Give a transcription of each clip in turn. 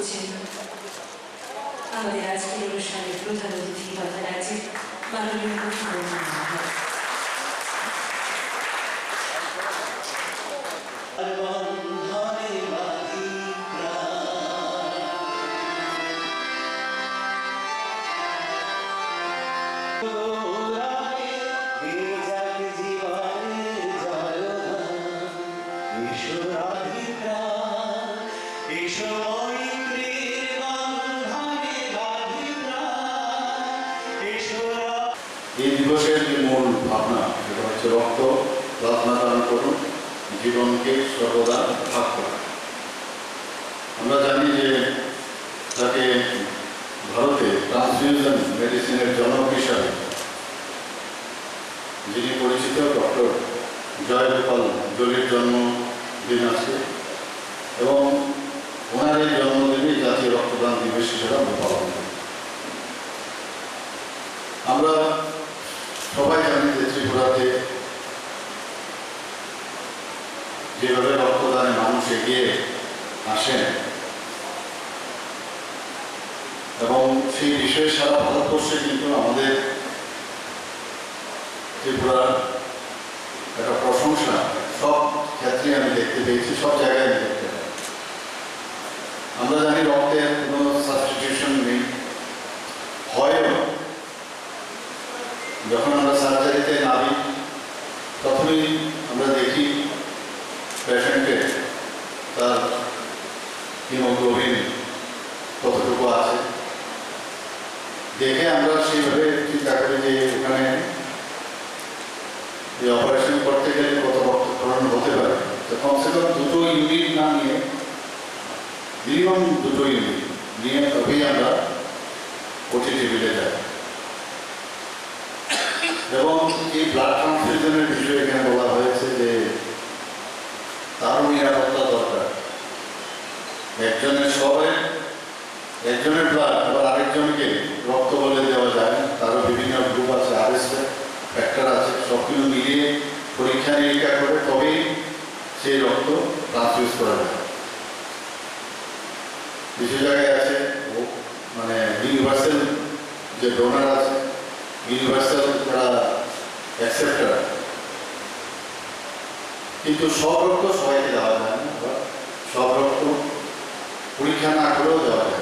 করছেন আমাদের আজকের অনুষ্ঠানের প্রধান অতিথি তথা রাজ্যের মাননীয় মুখ্যমন্ত্রী মহোদয়। এই দিবসের যে মূল ভাবনা সেটা হচ্ছে রক্ত প্লাজমা দান করুন, জীবনকে সর্বদা ভাগ করা। আমরা জানি যে তাকে ভারতে ট্রান্সফিউশন মেডিসিনের জনক হিসাবে যিনি পরিচিত ডক্টর জয়গোপাল জলির জন্মদিন আছে এবং ওনার এই জন্মদিনে জাতীয় রক্তদান দিবস হিসেবে আমরা পালন করি। আমরা সবাই জানি যে ত্রিপুরাতে যেভাবে রক্তদানে মানুষ এগিয়ে আসেন এবং সেই বিষয়ে সারা ভারতবর্ষে কিন্তু আমাদের ত্রিপুরার একটা প্রশংসা সব ক্ষেত্রে আমি দেখতে পেয়েছি, সব জায়গায় আমি দেখতে পাই। আমরা জানি রক্তের কোনো সাবস্টিটিউশন নেই, হয়ও যখন আমরা সার্জারিতে নামি তখনই আমরা দেখি পেশেন্টের তার হিমোগ্লোবিন কতটুকু আছে, দেখে আমরা সেইভাবে চিন্তা করি যে ওখানে এই অপারেশন করতে গেলে কত রক্তক্ষরণ হতে পারে। তো কমসে কম দুটো ইউনিট না নিয়ে মিনিমাম দুটো ইউনিট নিয়ে তবেই আমরা ওটি টেবিলে যাই। এবং এই ব্লাড ট্রান্সফিউশনের বিষয়ে এখানে বলা হয়েছে যে তারও নিরাপত্তা দরকার। একজনের ব্লাড আবার আরেকজনকে রক্ত বলে দেওয়া যায় না, তারও বিভিন্ন গ্রুপ আছে, আরএস ফ্যাক্টর আছে, সবগুলো মিলিয়ে পরীক্ষা নিরীক্ষা করে তবেই সেই রক্ত ট্রান্সফিউজ করা যায়। কিছু জায়গায় আছে মানে ইউনিভার্সাল যে ডোনার আছে, ইউনিভার্সাল যারা অ্যাকসেপ্টার, কিন্তু সব রক্ত সবাইকে দেওয়া যায় না, সব রক্ত পরীক্ষা না করেও দেওয়া যায়।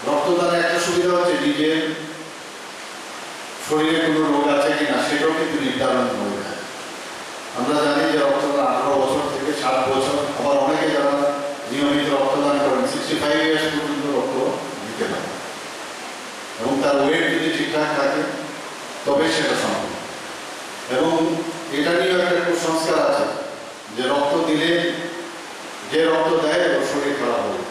রক্তদানের একটা সুবিধা হচ্ছে নিজের শরীরে কোনো রোগ আছে কিনা সেটাও কিন্তু নির্ধারণ হয়ে যায়। আমরা জানি যে রক্তদান 18 বছর থেকে 60 বছর, আবার অনেকে যারা নিয়মিত রক্তদান করেন 65 ইয়ার্স পর্যন্ত রক্ত দিতে পারে এবং তার ওয়েট যদি ঠিকঠাক থাকে তবে সেটা সম্ভব। এবং এটা নিয়ে একটা কুসংস্কার আছে যে রক্ত দিলে যে রক্ত দেয় ওর শরীর খারাপ হবে।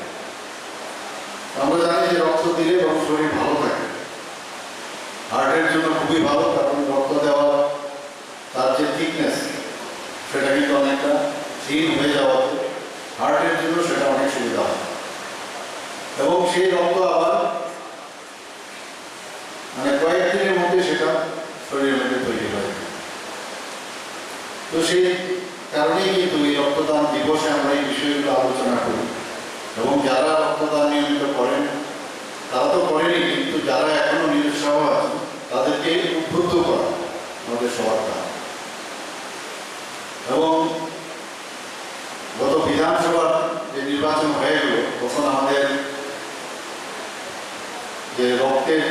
আমরা জানি যে রক্ত দিলে ওর শরীর ভালো থাকে, হার্টের জন্য খুবই ভালো, কারণ রক্ত দেওয়া তার যে থিকনেস সেটা কিন্তু অনেকটা থিন হয়ে যাওয়াতে হার্টের জন্য সেটা অনেক সুবিধা হয় এবং সেই রক্ত আবার মানে কয়েকদিনের মধ্যে সেটা শরীরের মধ্যে তৈরি হয়। তো সেই কারণেই কিন্তু এই রক্তদান দিবসে আমরা এই বিষয়গুলো আলোচনা করি এবং যারা রক্তদান নিয়মিত করেন তারা তো করেনি, কিন্তু যারা এখনো নিরুৎসাহ আছে তাদেরকে উদ্বুদ্ধ করা আমাদের সবার কাজ। এবং গত বিধানসভার যে নির্বাচন হয়ে গেল তখন আমাদের যে রক্তের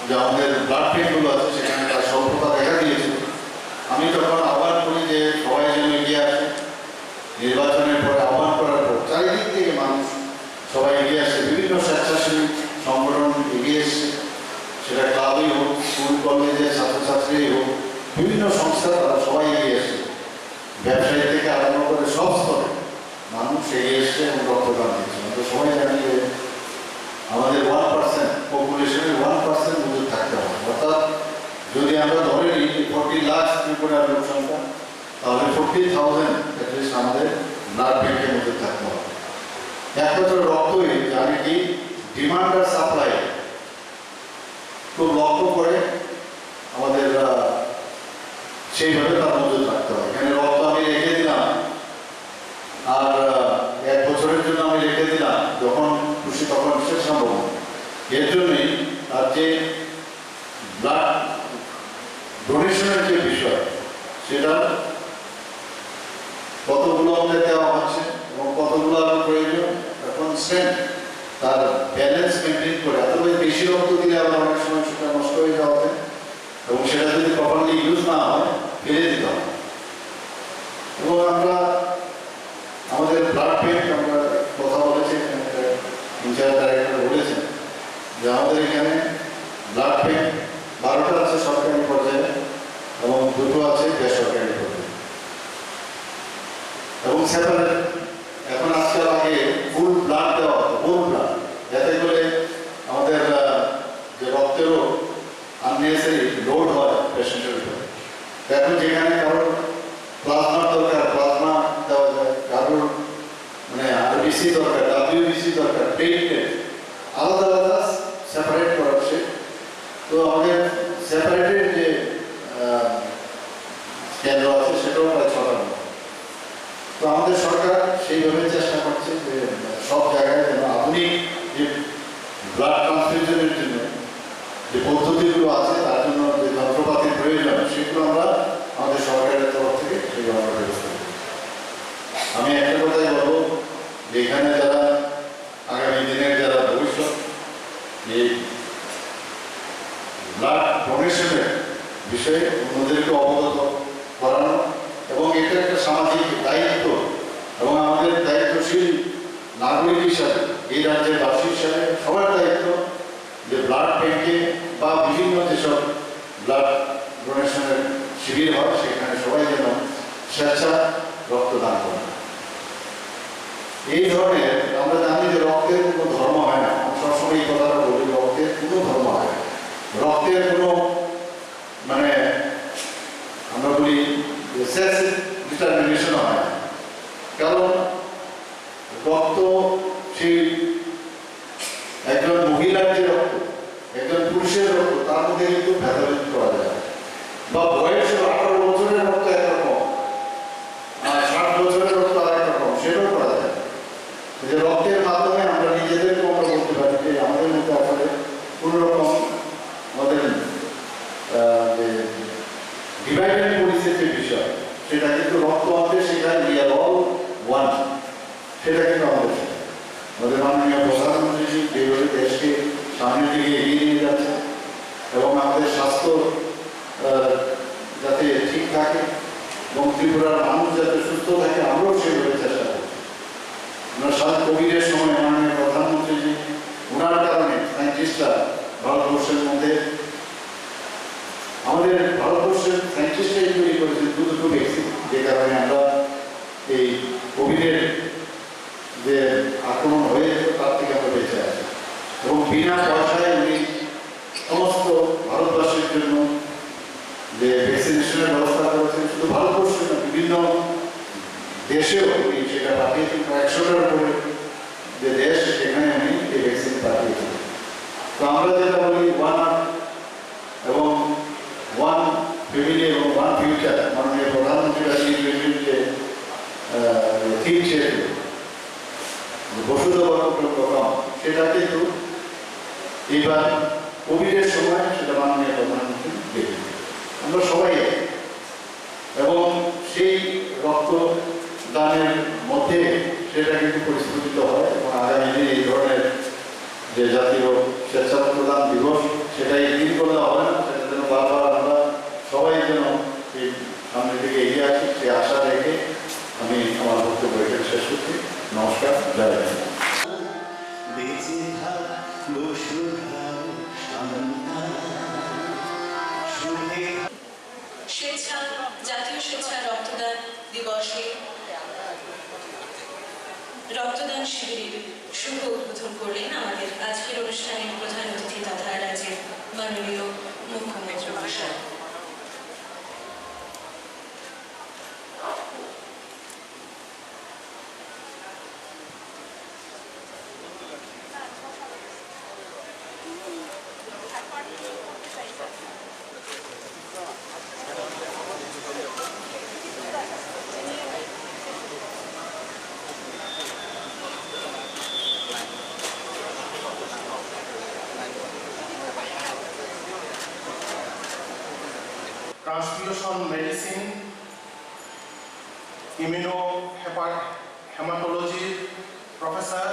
যে আমাদের ব্লাড ব্যাঙ্কগুলো আছে সেখানে তার স্বল্পতা দেখা দিয়েছিল। আমি তখন আহ্বান করি যে সবাই যেন এগিয়ে আসে। নির্বাচনের পরে আহ্বান করার পর চারিদিক থেকে মানুষ সবাই এগিয়ে আসছে, বিভিন্ন স্বেচ্ছাসেবী সংগঠন এগিয়ে এসছে, সেটা ক্লাবই হোক, স্কুল কলেজের ছাত্রছাত্রী হোক, বিভিন্ন সংস্থা তারা সবাই এগিয়ে এসছে, ব্যবসায়ী থেকে আরম্ভ করে সব স্তরে মানুষ এগিয়ে এসছে এবং রক্তদান দিচ্ছে। আমরা সবাই জানি যে আমাদের 1% পপুলেশনের 1% মজুদ থাকতে হবে, অর্থাৎ যদি আমরা ধরে নিই 40 লাখ ত্রিপুরার জনসংখ্যা, তাহলে 40,000 অ্যাটলিস্ট আমাদের ব্লাড ব্যাঙ্কের মধ্যে থাকতে হবে। একমাত্র রক্তই জানি কি ডিমান্ড আর সাপ্লাই খুব লক্ষ্য করে আমাদের সেইভাবে তার মজুদ রাখতে হবে। এখানে রক্ত আমি রেখে দিলাম আর 1 বছর বেশি রক্ত দিলে আবার অনেক সময় সেটা নষ্ট হয়ে যাওয়া যায় এবং সেটা যদি প্রপারলি ইউজ না হয় ফেলে দিতে হয়। এবং আমরা আমাদের ব্লাড ব্যাংক আমরা কথা বলেছি, ইনচার্জ ডাইরেক্টর বলেছেন যে আমাদের এখানে ব্লাড ব্যাংক 12টা আছে সরকারি পর্যায়ে এবং 2টো আছে বেসরকারি পর্যায়ে এবং সেপারেট। এখন আজকাল আগে ফুল ব্লাড দেওয়া হতো, হোল ব্লাড, যাতে করে আমাদের যে রক্তেরও আননেসেসারি লোড হয় পেশেন্টের উপরে। এখন যেখানে কারোর প্লাজমার দরকার প্লাজমা দেওয়া যায়, কারোর মানে আরবিসি দরকার ডাব্লিউবিসি দরকার, প্লেটলেট আলাদা আলাদা সেপারেট করা হচ্ছে। তো আমাদের সেপারেটেড যে কেন্দ্র আছে সেটাও প্রায় 6টা। তো আমাদের সরকার সেইভাবে চেষ্টা করছে যে সব জায়গায় যেন আধুনিক যে ব্লাড ট্রান্সফিউশনের জন্য যে পদ্ধতিগুলো আছে তার জন্য যে যন্ত্রপাতির প্রয়োজন সেগুলো আমরা আমাদের সরকারের তরফ থেকে সেগুলো আমরা ব্যবস্থা করি। আমি একটা কথাই বলবো যে এখানে যারা আগামী দিনের যারা ভবিষ্যৎ এই ব্লাড ডোনেশনের বিষয়ে অন্যদেরকে অবগত করানো এবং এটা একটা সামাজিক দায়িত্ব এবং আমাদের দায়িত্বশীল নাগরিক হিসাবে এই রাজ্যের বাসী হিসাবে সবার দায়িত্ব যে ব্লাড ব্যাংকে বা বিভিন্ন যেসব ব্লাড ডোনেশনের শিবির হয় সেখানে সবাই যেন স্বেচ্ছা রক্তদান করে। এই ধরনের আমরা জানি যে রক্তের কোনো ধর্ম হয় না, আমি সবসময় এই কথাটা বলি, রক্তের কোনো ধর্ম হয় না, রক্তের কোনো মানে আমরা বলি সেক্স ডিটারমিনেশন হয় না। কারণ রক্ত সেই একজন মহিলার যে রক্ত একজন পুরুষের রক্ত তার মধ্যে কিন্তু ভেদাভেদ করা যায়, বা বয়স 18 বছরের রক্ত একরকম আর 60 বছরের রক্ত আরেক রকম, সেটাও করা যায়। যে রক্তের মাধ্যমে আমরা নিজেদেরকে আমরা বলতে পারি যে আমাদের মধ্যে আসলে কোনো রকম আমাদের যে ডিভাইডেড পরিস্থিতির বিষয় সেটা কিন্তু রক্ত আমাদের সেখানে we are all one, সেটা কিন্তু আমাদের মাননীয় প্রধানমন্ত্রী যেভাবে দেশকে সামনের দিকে এগিয়ে নিয়ে যাচ্ছে এবং আমাদের স্বাস্থ্য যাতে ঠিক থাকে এবং ত্রিপুরার মানুষ যাতে সুস্থ থাকে আমরাও সেভাবে চেষ্টা করছি। আমরা কোভিডের সময় মাননীয় প্রধানমন্ত্রী ওনার কারণে সায়েন্টিস্টরা ভারতবর্ষের মধ্যে আমাদের ভারতবর্ষের সায়েন্টিস্টরাই তৈরি করেছেন 2 ভ্যাকসিন, যে কারণে আমরা এই কোভিডের যে আক্রমণ হয়েছে তার থেকে আমরা বেঁচে আছি এবং বিনা পয়সায় উনি সমস্ত ভারতবাসীর জন্য যে ভ্যাকসিনেশনের ব্যবস্থা করেছেন। শুধু ভারতবর্ষে না, বিভিন্ন দেশেও উনি সেটা পাঠিয়েছেন, 100টার উপরে যে দেশ সেখানে উনি এই ভ্যাকসিন পাঠিয়েছেন। তো আমরা যেটা বলি ওয়ান আর্থ এবং ওয়ান ফ্যামিলি এবং ওয়ান ফিউচার, মাননীয় প্রধানমন্ত্রীরা যে থিম ছিল বসুধৈব কুটুম্বকম, সেটা কিন্তু এইবার কোভিডের সময় সেটা মাননীয় প্রধানমন্ত্রী দেখেন আমরা সবাই এবং সেই রক্তদানের মধ্যে সেটা কিন্তু পরিস্ফুটিত হয় এবং আগামী দিনে এই ধরনের যে জাতীয় স্বেচ্ছা রক্তদান দিবস সেটাই দিন করলে হবে না, সেটা যেন বারবার আমরা সবাই যেন এই সামনের দিকে এগিয়ে আসি সে আশা রেখে আমি আমার বক্তব্য এখানে শেষ করছি। নমস্কার, জয় হিন্দ। জাতীয় স্বেচ্ছা রক্তদান দিবসে রক্তদান শিবিরের শুভ উদ্বোধন করলেন আমাদের আজকের অনুষ্ঠানের প্রধান অতিথি তথা রাজ্যের মাননীয় মুখ্যমন্ত্রী মহাশয়। Transfusion medicine, immunohematology professor